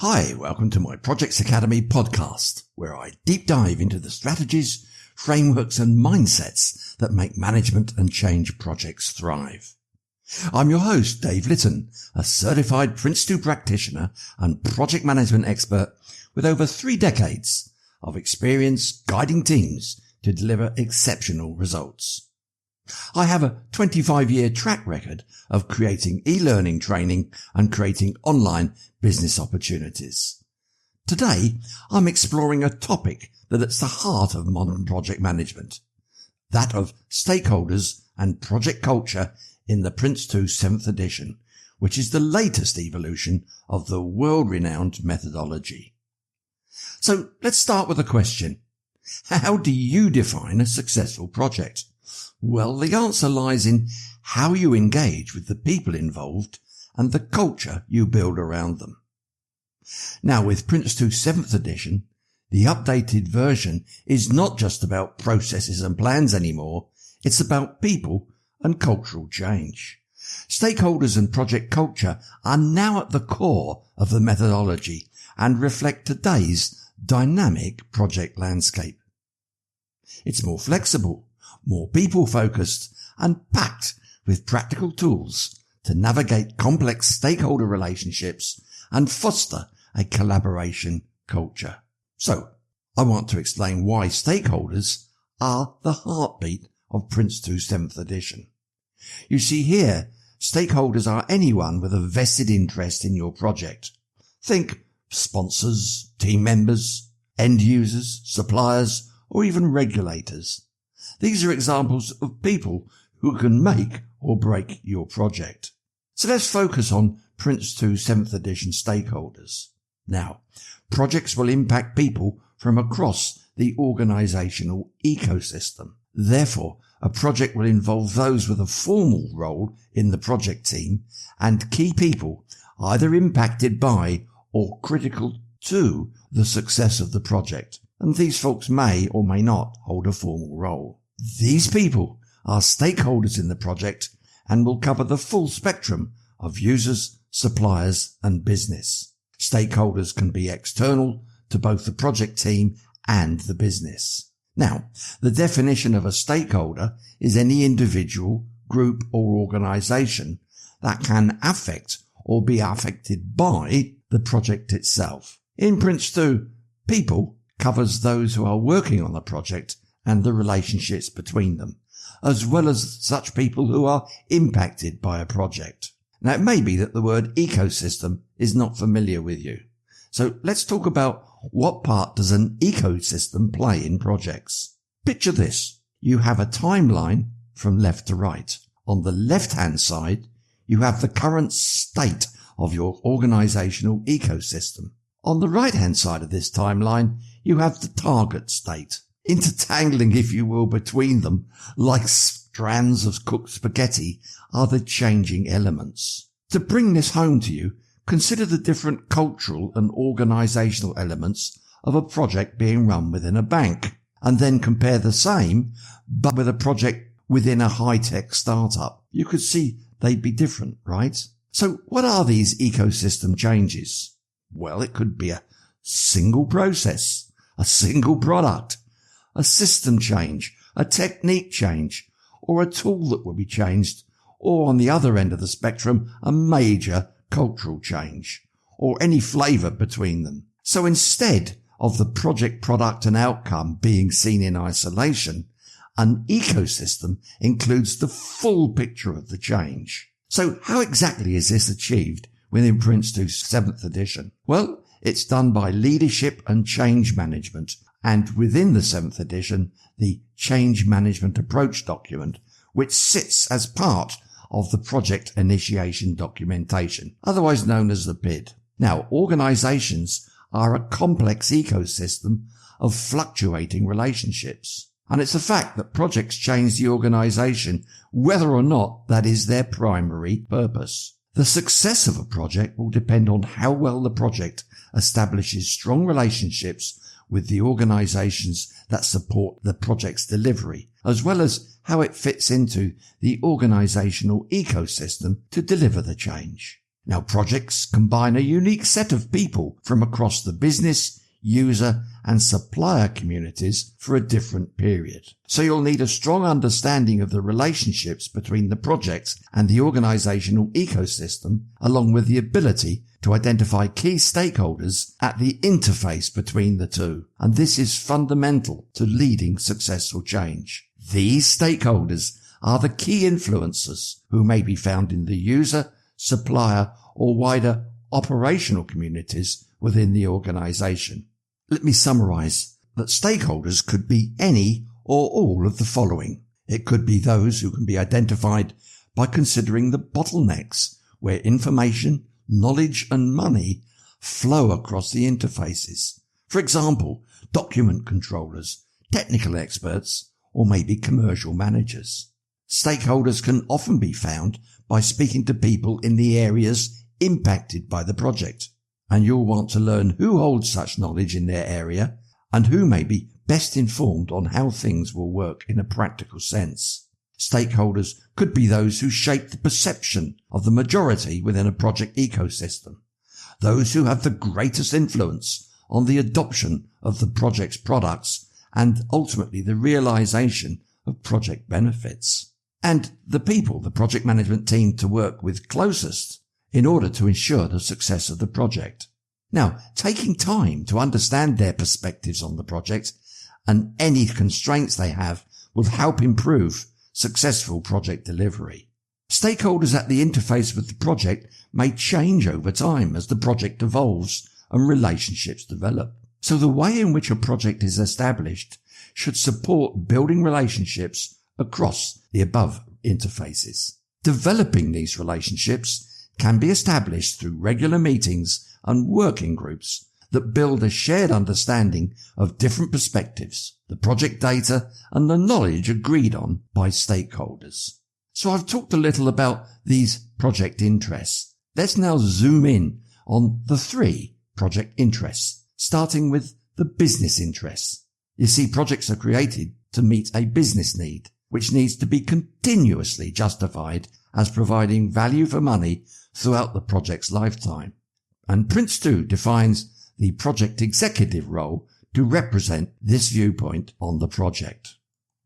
Hi, welcome to my Projex Academy podcast, where I deep dive into the strategies, frameworks and mindsets that make management and change projects thrive. I'm your host, Dave Litten, a certified Prince2 practitioner and project management expert with over 3 decades of experience guiding teams to deliver exceptional results. I have a 25-year track record of creating e-learning training and creating online business opportunities. Today, I'm exploring a topic that is the heart of modern project management, that of stakeholders and project culture in the Prince2 7th edition, which is the latest evolution of the world-renowned methodology. So let's start with a question. How do you define a successful project? Well, the answer lies in how you engage with the people involved and the culture you build around them. Now, with Prince2 7th edition, the updated version is not just about processes and plans anymore, it's about people and cultural change. Stakeholders and project culture are now at the core of the methodology and reflect today's dynamic project landscape. It's more flexible, more people-focused and packed with practical tools to navigate complex stakeholder relationships and foster a collaboration culture. So, I want to explain why stakeholders are the heartbeat of Prince2 7th edition. You see here, stakeholders are anyone with a vested interest in your project. Think sponsors, team members, end users, suppliers, or even regulators. These are examples of people who can make or break your project. So let's focus on Prince2 7th edition stakeholders. Now, projects will impact people from across the organizational ecosystem. Therefore, a project will involve those with a formal role in the project team and key people either impacted by or critical to the success of the project. And these folks may or may not hold a formal role. These people are stakeholders in the project and will cover the full spectrum of users, suppliers and business. Stakeholders can be external to both the project team and the business. Now, the definition of a stakeholder is any individual, group or organization that can affect or be affected by the project itself. In Prince2, people covers those who are working on the project and the relationships between them, as well as such people who are impacted by a project. Now, it may be that the word ecosystem is not familiar with you. So let's talk about what part does an ecosystem play in projects. Picture this. You have a timeline from left to right. On the left-hand side, you have the current state of your organizational ecosystem. On the right-hand side of this timeline, you have the target state. Intertangling, if you will, between them, like strands of cooked spaghetti, are the changing elements. To bring this home to you, consider the different cultural and organizational elements of a project being run within a bank, and then compare the same, but with a project within a high-tech startup. You could see they'd be different, right? So what are these ecosystem changes? Well, it could be a single process, a single product, a system change, a technique change, or a tool that will be changed, or on the other end of the spectrum, a major cultural change, or any flavour between them. So instead of the project product and outcome being seen in isolation, an ecosystem includes the full picture of the change. So how exactly is this achieved within Prince2 7th edition? Well, it's done by leadership and change management, and within the 7th edition, the Change Management Approach document, which sits as part of the project initiation documentation, otherwise known as the PID. Now, organizations are a complex ecosystem of fluctuating relationships, and it's a fact that projects change the organization whether or not that is their primary purpose. The success of a project will depend on how well the project establishes strong relationships with the organizations that support the project's delivery, as well as how it fits into the organizational ecosystem to deliver the change. Now, projects combine a unique set of people from across the business, user and supplier communities for a different period. So you'll need a strong understanding of the relationships between the project and the organizational ecosystem, along with the ability to identify key stakeholders at the interface between the two. And this is fundamental to leading successful change. These stakeholders are the key influencers who may be found in the user, supplier or wider operational communities within the organization. Let me summarize that stakeholders could be any or all of the following. It could be those who can be identified by considering the bottlenecks where information, knowledge and money flow across the interfaces. For example, document controllers, technical experts, or maybe commercial managers. Stakeholders can often be found by speaking to people in the areas impacted by the project. And you'll want to learn who holds such knowledge in their area and who may be best informed on how things will work in a practical sense. Stakeholders could be those who shape the perception of the majority within a project ecosystem, those who have the greatest influence on the adoption of the project's products and ultimately the realization of project benefits, and the people the project management team to work with closest in order to ensure the success of the project. Now, taking time to understand their perspectives on the project and any constraints they have will help improve successful project delivery. Stakeholders at the interface with the project may change over time as the project evolves and relationships develop. So the way in which a project is established should support building relationships across the above interfaces. Developing these relationships can be established through regular meetings and working groups that build a shared understanding of different perspectives, the project data and the knowledge agreed on by stakeholders. So I've talked a little about these project interests. Let's now zoom in on the 3 project interests, starting with the business interests. You see, projects are created to meet a business need, which needs to be continuously justified as providing value for money throughout the project's lifetime. And Prince2 defines the project executive role to represent this viewpoint on the project.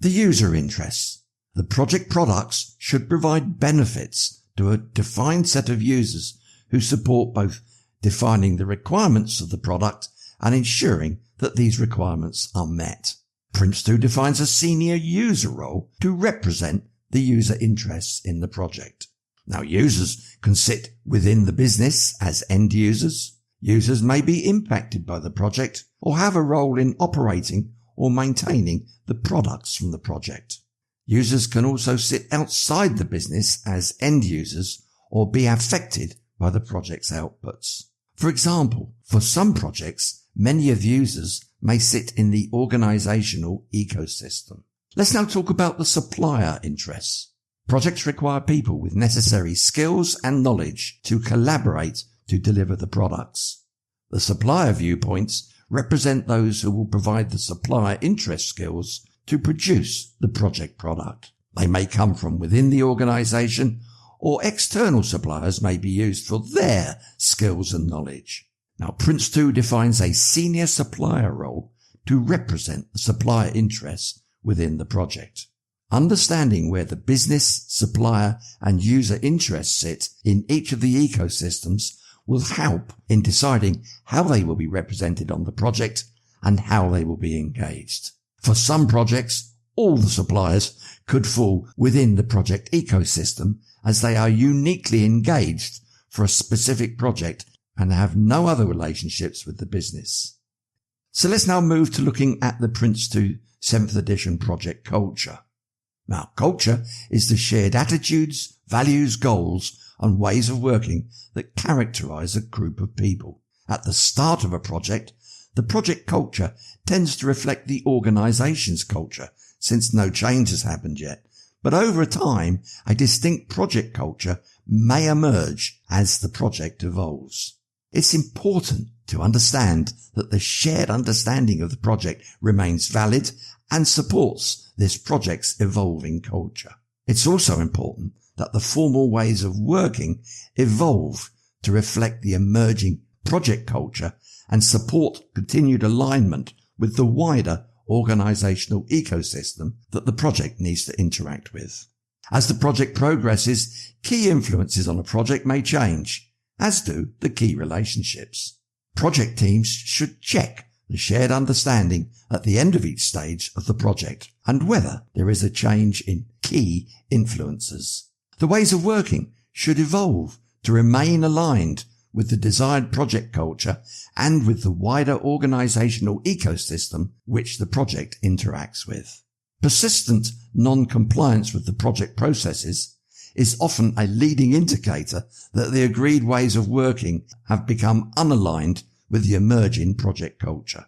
The user interests. The project products should provide benefits to a defined set of users who support both defining the requirements of the product and ensuring that these requirements are met. Prince2 defines a senior user role to represent the user interests in the project. Now, users can sit within the business as end users. Users may be impacted by the project or have a role in operating or maintaining the products from the project. Users can also sit outside the business as end users or be affected by the project's outputs. For example, for some projects, many of the users may sit in the organizational ecosystem. Let's now talk about the supplier interests. Projects require people with necessary skills and knowledge to collaborate to deliver the products. The supplier viewpoints represent those who will provide the supplier interest skills to produce the project product. They may come from within the organization, or external suppliers may be used for their skills and knowledge. Now, Prince2 defines a senior supplier role to represent the supplier interests within the project. Understanding where the business, supplier and user interests sit in each of the ecosystems will help in deciding how they will be represented on the project and how they will be engaged. For some projects, all the suppliers could fall within the project ecosystem as they are uniquely engaged for a specific project and have no other relationships with the business. So let's now move to looking at the Prince2 7th edition project culture. Now, culture is the shared attitudes, values, goals, and ways of working that characterize a group of people. At the start of a project, the project culture tends to reflect the organization's culture, since no change has happened yet. But over time, a distinct project culture may emerge as the project evolves. It's important to understand that the shared understanding of the project remains valid and supports this project's evolving culture. It's also important that the formal ways of working evolve to reflect the emerging project culture and support continued alignment with the wider organisational ecosystem that the project needs to interact with. As the project progresses, key influences on a project may change, as do the key relationships. Project teams should check the shared understanding at the end of each stage of the project and whether there is a change in key influences. The ways of working should evolve to remain aligned with the desired project culture and with the wider organisational ecosystem which the project interacts with. Persistent non-compliance with the project processes is often a leading indicator that the agreed ways of working have become unaligned with the emerging project culture.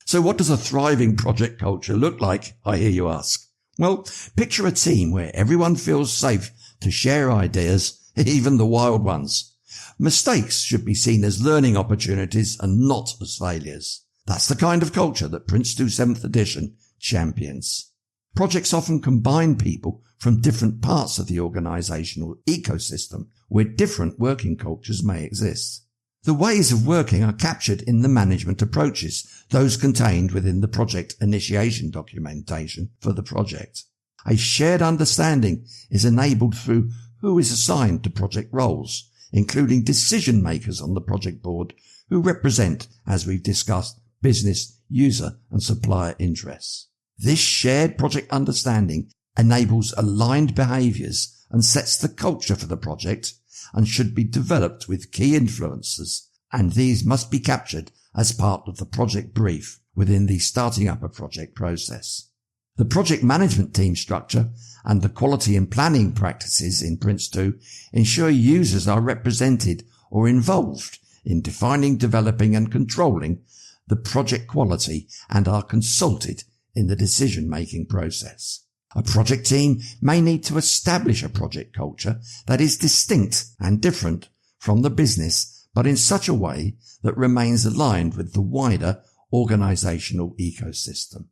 So what does a thriving project culture look like, I hear you ask? Well, picture a team where everyone feels safe to share ideas, even the wild ones. Mistakes should be seen as learning opportunities and not as failures. That's the kind of culture that Prince2 7th edition champions. Projects often combine people from different parts of the organisational ecosystem where different working cultures may exist. The ways of working are captured in the management approaches, those contained within the project initiation documentation for the project. A shared understanding is enabled through who is assigned to project roles, including decision makers on the project board who represent, as we've discussed, business, user and supplier interests. This shared project understanding enables aligned behaviours and sets the culture for the project and should be developed with key influencers, and these must be captured as part of the project brief within the starting up a project process. The project management team structure and the quality and planning practices in Prince2 ensure users are represented or involved in defining, developing and controlling the project quality and are consulted in the decision-making process. A project team may need to establish a project culture that is distinct and different from the business, but in such a way that remains aligned with the wider organisational ecosystem.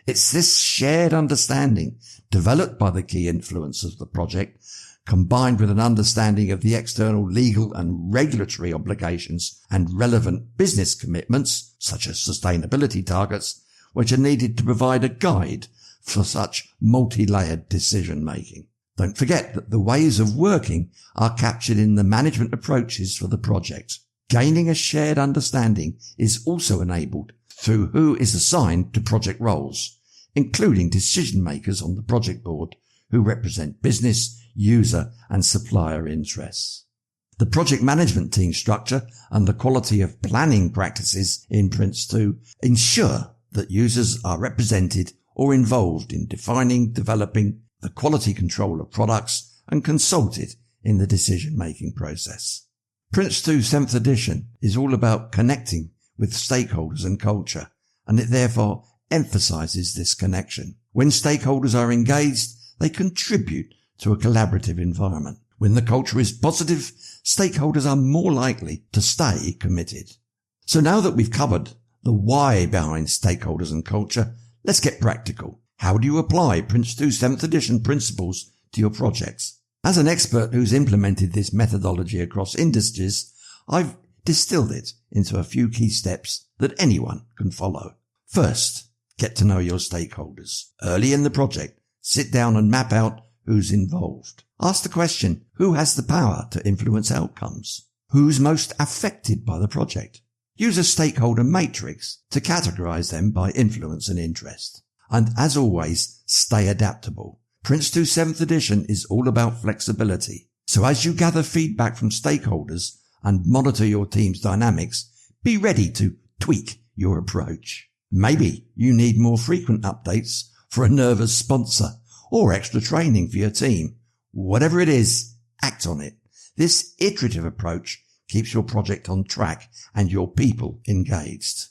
It's this shared understanding developed by the key influence of the project, combined with an understanding of the external legal and regulatory obligations and relevant business commitments, such as sustainability targets, which are needed to provide a guide for such multi-layered decision-making. Don't forget that the ways of working are captured in the management approaches for the project. Gaining a shared understanding is also enabled through who is assigned to project roles, including decision-makers on the project board who represent business, user and supplier interests. The project management team structure and the quality of planning practices in Prince2 ensure that users are represented or involved in defining, developing the quality control of products and consulted in the decision-making process. Prince2 7th edition is all about connecting with stakeholders and culture, and it therefore emphasises this connection. When stakeholders are engaged, they contribute to a collaborative environment. When the culture is positive, stakeholders are more likely to stay committed. So now that we've covered the why behind stakeholders and culture, let's get practical. How do you apply Prince2 7th edition principles to your projects? As an expert who's implemented this methodology across industries, I've distilled it into a few key steps that anyone can follow. First, get to know your stakeholders. Early in the project, sit down and map out who's involved. Ask the question, who has the power to influence outcomes? Who's most affected by the project? Use a stakeholder matrix to categorize them by influence and interest. And as always, stay adaptable. Prince2 7th edition is all about flexibility. So as you gather feedback from stakeholders and monitor your team's dynamics, be ready to tweak your approach. Maybe you need more frequent updates for a nervous sponsor or extra training for your team. Whatever it is, act on it. This iterative approach keeps your project on track and your people engaged.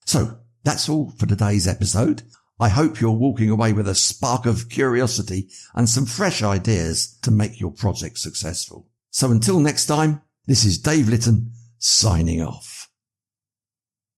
So that's all for today's episode. I hope you're walking away with a spark of curiosity and some fresh ideas to make your project successful. So until next time, this is Dave Litten signing off.